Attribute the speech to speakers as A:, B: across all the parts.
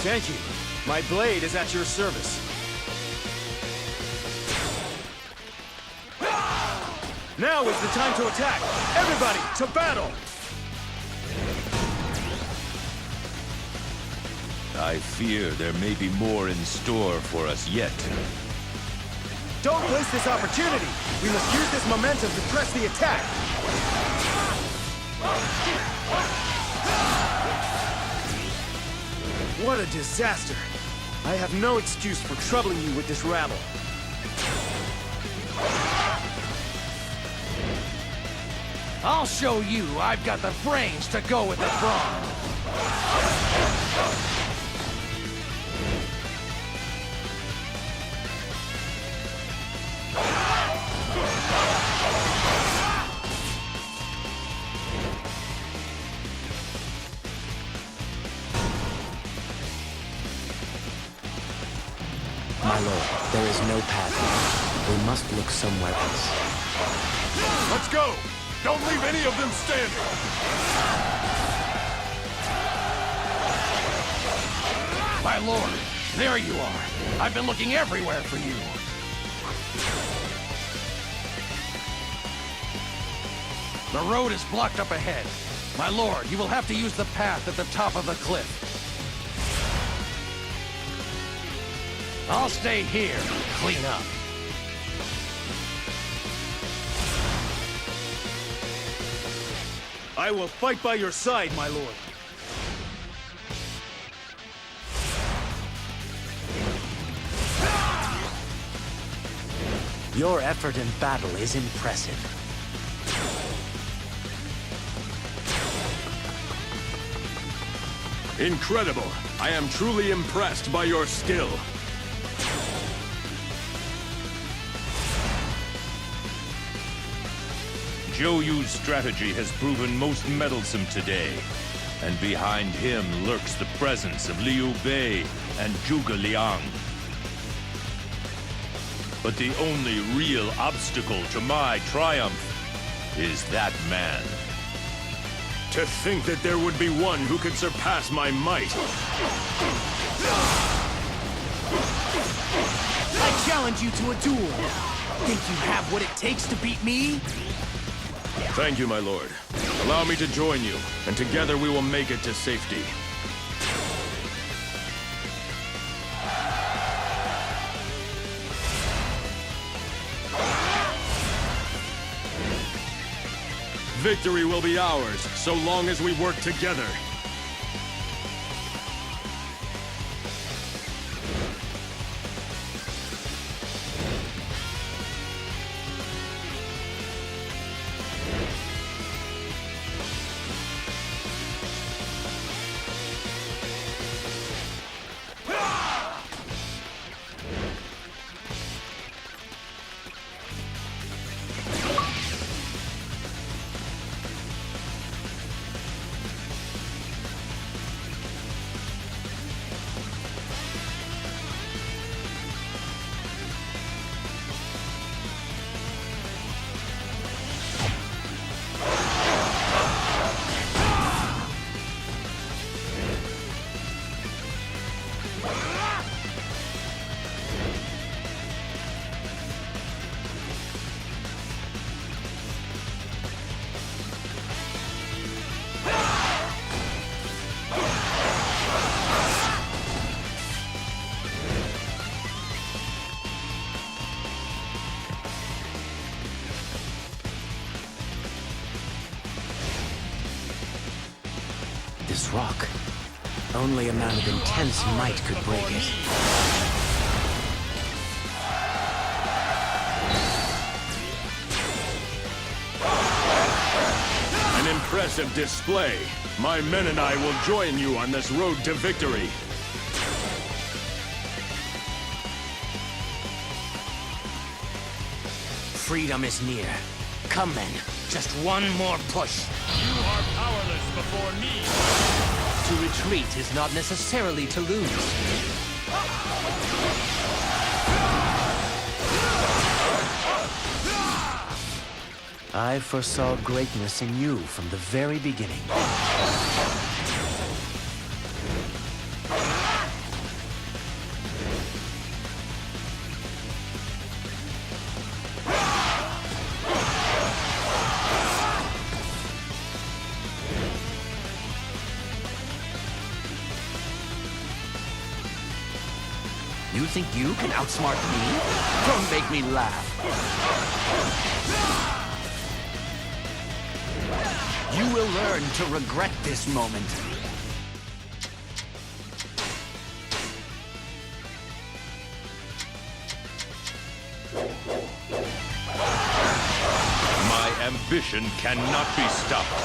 A: Thank you. My blade is at your service. Now is the time to attack! Everybody, to battle!
B: I fear there may be more in store for us yet.
A: Don't waste this opportunity! We must use this momentum to press the attack! What a disaster! I have no excuse for troubling you with this rabble.
C: I'll show you I've got the brains to go with the brawn.
D: My lord, there is no path. We must look somewhere else.
E: Let's go! Don't leave any of them standing!
C: My lord, there you are. I've been looking everywhere for you. The road is blocked up ahead. My lord, you will have to use the path at the top of the cliff. I'll stay here and clean up.
A: I will fight by your side, my lord.
D: Your effort in battle is impressive.
E: Incredible! I am truly impressed by your skill.
B: Zhou Yu's strategy has proven most meddlesome today. And behind him lurks the presence of Liu Bei and Zhuge Liang. But the only real obstacle to my triumph is that man.
E: To think that there would be one who could surpass my might.
C: I challenge you to a duel. Think you have what it takes to beat me?
E: Thank you, my lord. Allow me to join you, and together we will make it to safety. Victory will be ours, so long as we work together.
D: This rock. Only a man of intense might could break it.
E: An impressive display. My men and I will join you on this road to victory.
D: Freedom is near. Come then, just one more push.
E: You are powerless before me.
D: To retreat is not necessarily to lose. I foresaw greatness in you from the very beginning. You think you can outsmart me? Don't make me laugh. You will learn to regret this moment.
B: My ambition cannot be stopped.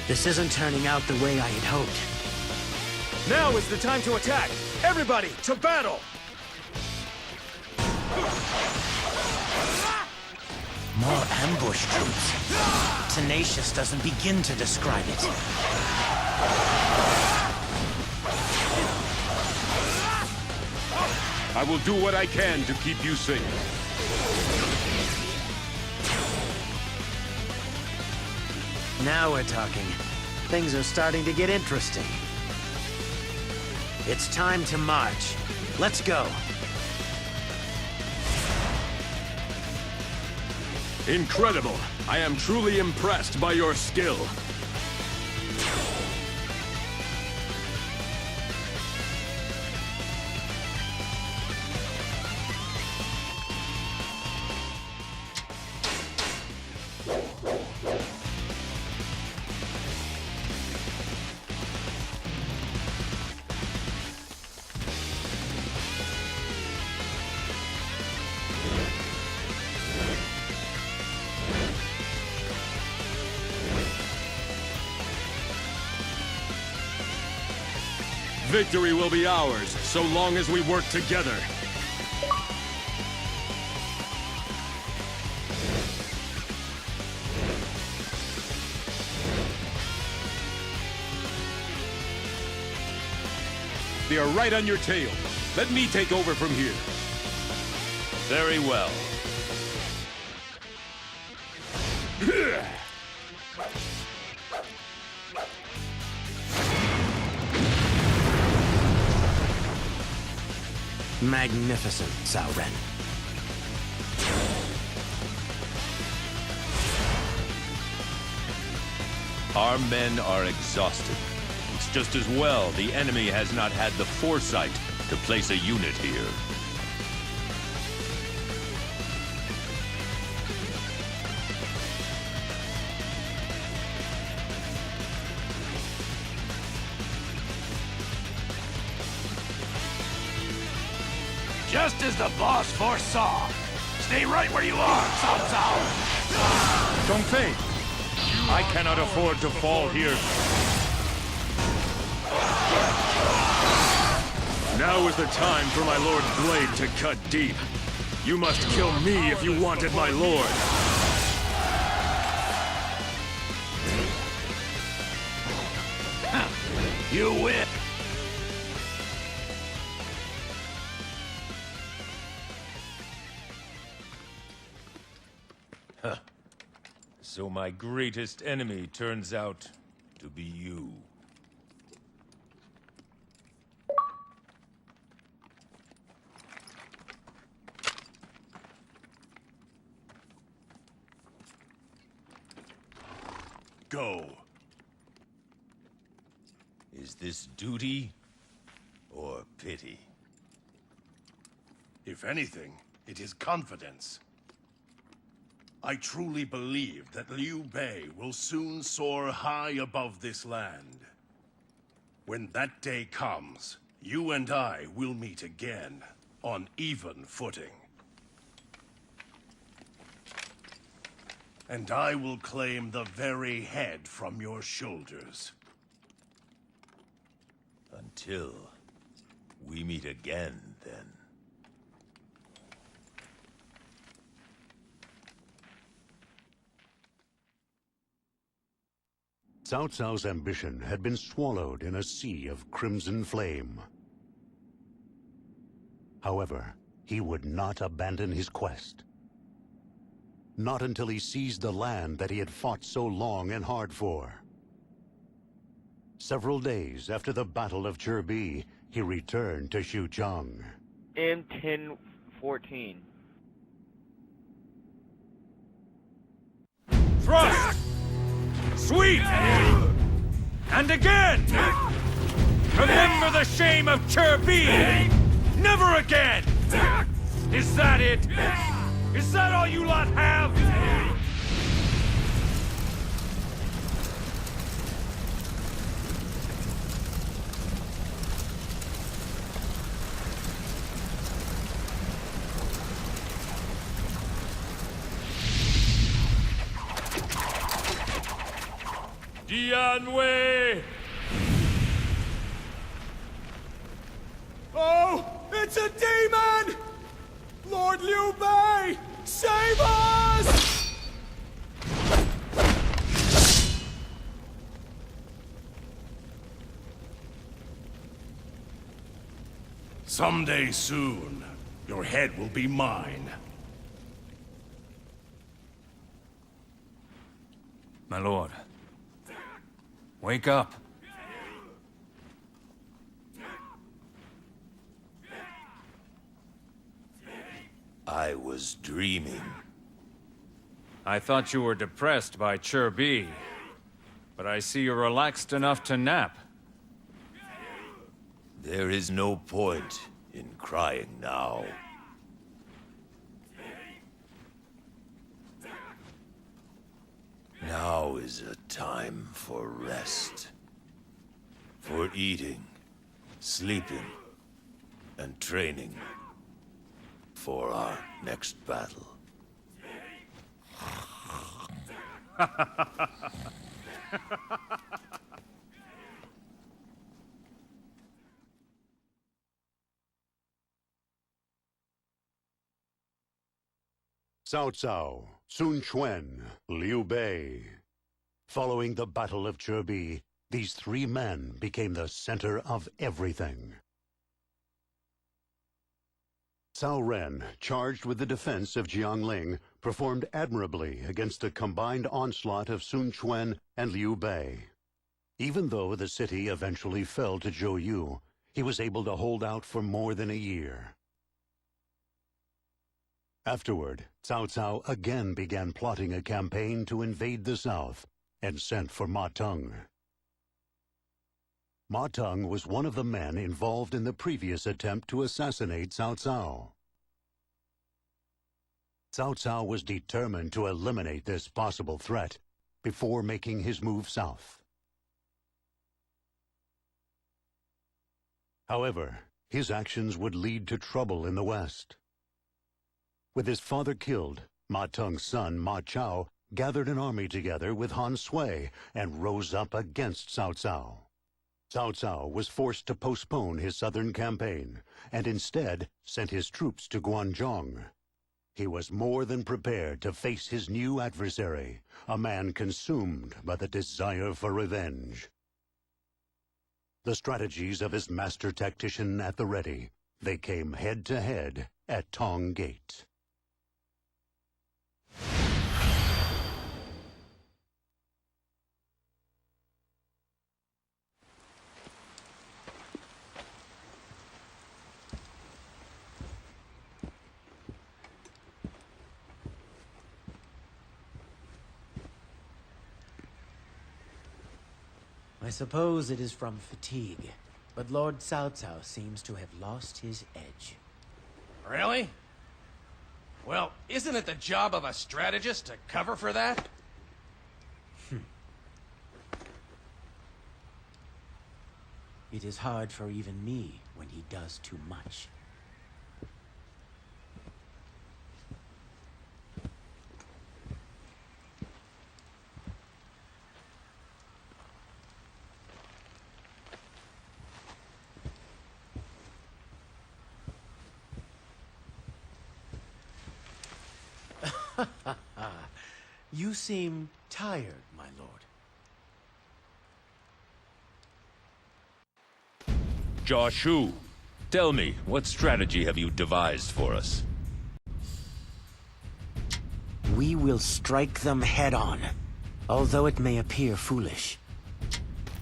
D: This isn't turning out the way I had hoped.
A: Now is the time to attack! Everybody, to battle!
D: More ambush troops. Tenacious doesn't begin to describe it.
B: I will do what I can to keep you safe.
D: Now we're talking. Things are starting to get interesting. It's time to march. Let's go.
E: Incredible! I am truly impressed by your skill. Victory will be ours, so long as we work together.
B: They are right on your tail. Let me take over from here. Very well.
D: Magnificent, Cao Ren.
B: Our men are exhausted. It's just as well the enemy has not had the foresight to place a unit here.
C: Just as the boss foresaw. Stay right where you are, Cao Cao.
B: Dongfei, I cannot afford to fall here.
E: Now is the time for my Lord Blade to cut deep. You must kill me if you wanted my lord.
C: You win.
B: So my greatest enemy turns out to be you.
F: Go.
B: Is this duty or pity?
F: If anything, it is confidence. I truly believe that Liu Bei will soon soar high above this land. When that day comes, you and I will meet again, on even footing. And I will claim the very head from your shoulders.
B: Until we meet again, then.
G: Cao Cao's ambition had been swallowed in a sea of crimson flame. However, he would not abandon his quest. Not until he seized the land that he had fought so long and hard for. Several days after the Battle of Zhibi, he returned to Xuchang.
H: M1014.
B: Thrust! Sweep! And again! Remember the shame of Zhibi! Never again! Is that it? Is that all you lot have? Dianwei!
A: Oh, it's a demon! Lord Liu Bei, save us!
F: Someday soon, your head will be mine.
B: My lord, wake up. I was dreaming.
I: I thought you were depressed by Zhibi, but I see you're relaxed enough to nap.
B: There is no point in crying now. Now is a time for rest. For eating, sleeping, and training. For our next battle.
G: Cao Cao, Sun Quan, Liu Bei. Following the Battle of Zhibi, these three men became the center of everything. Cao Ren, charged with the defense of Jiangling, performed admirably against the combined onslaught of Sun Quan and Liu Bei. Even though the city eventually fell to Zhou Yu, he was able to hold out for more than a year. Afterward, Cao Cao again began plotting a campaign to invade the south and sent for Ma Teng. Ma Teng was one of the men involved in the previous attempt to assassinate Cao Cao. Cao Cao was determined to eliminate this possible threat before making his move south. However, his actions would lead to trouble in the west. With his father killed, Ma Teng's son Ma Chao gathered an army together with Han Sui and rose up against Cao Cao. Cao Cao was forced to postpone his southern campaign and instead sent his troops to Guanzhong. He was more than prepared to face his new adversary, a man consumed by the desire for revenge. The strategies of his master tactician at the ready, they came head to head at Tong Gate.
D: I suppose it is from fatigue, but Lord Cao Cao seems to have lost his edge.
C: Really? Well, isn't it the job of a strategist to cover for that?
D: It is hard for even me when he does too much. You seem tired, my lord.
B: Jiashu. Tell me, what strategy have you devised for us?
D: We will strike them head-on, although it may appear foolish.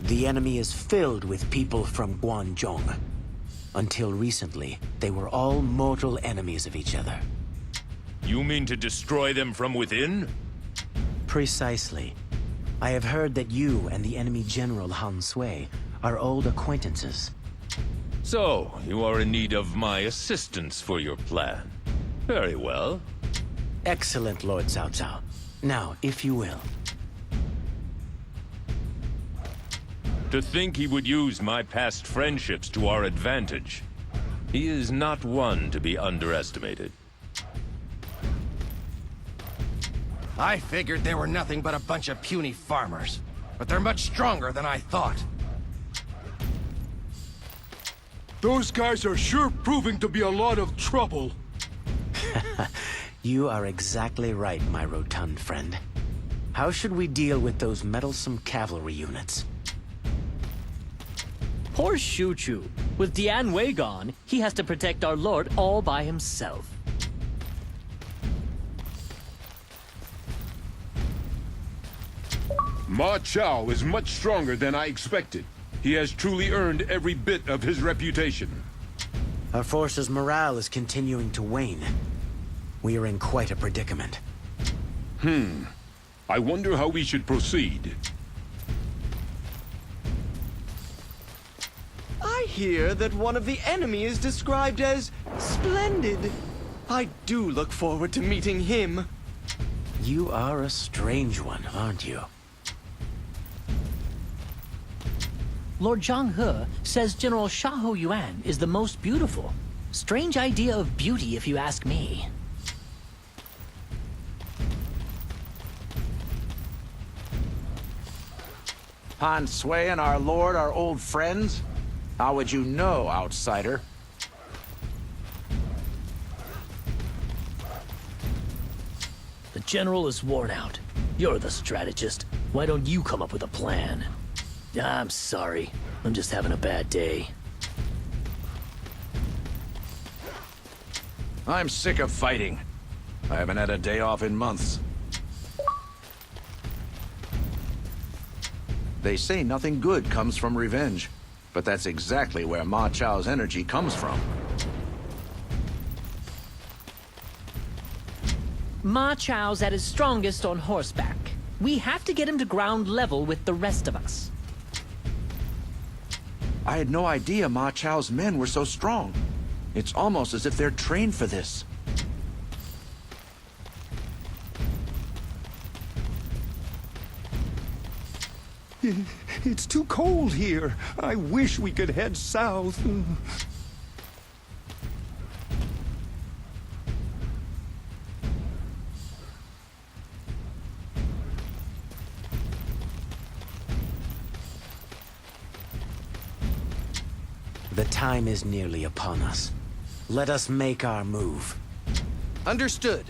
D: The enemy is filled with people from Guanzhong. Until recently, they were all mortal enemies of each other.
B: You mean to destroy them from within?
D: Precisely. I have heard that you and the enemy general Han Sui are old acquaintances.
B: So, you are in need of my assistance for your plan. Very well.
D: Excellent, Lord Cao Cao. Now, if you will.
B: To think he would use my past friendships to our advantage. He is not one to be underestimated.
C: I figured they were nothing but a bunch of puny farmers. But they're much stronger than I thought.
E: Those guys are sure proving to be a lot of trouble.
D: You are exactly right, my rotund friend. How should we deal with those meddlesome cavalry units?
H: Poor Shu Chu. With Dian Wei gone, he has to protect our lord all by himself.
E: Ma Chao is much stronger than I expected. He has truly earned every bit of his reputation.
D: Our forces' morale is continuing to wane. We are in quite a predicament.
E: I wonder how we should proceed.
A: I hear that one of the enemy is described as splendid. I do look forward to meeting him.
D: You are a strange one, aren't you?
H: Lord Zhang He says General Xiahou Yuan is the most beautiful. Strange idea of beauty, if you ask me.
J: Han Sui and our lord are old friends? How would you know, outsider?
H: The general is worn out. You're the strategist. Why don't you come up with a plan? I'm sorry. I'm just having a bad day.
J: I'm sick of fighting. I haven't had a day off in months. They say nothing good comes from revenge, but that's exactly where Ma Chao's energy comes from.
H: Ma Chao's at his strongest on horseback. We have to get him to ground level with the rest of us.
J: I had no idea Ma Chao's men were so strong. It's almost as if they're trained for this.
A: It's too cold here. I wish we could head south.
D: The time is nearly upon us. Let us make our move.
A: Understood.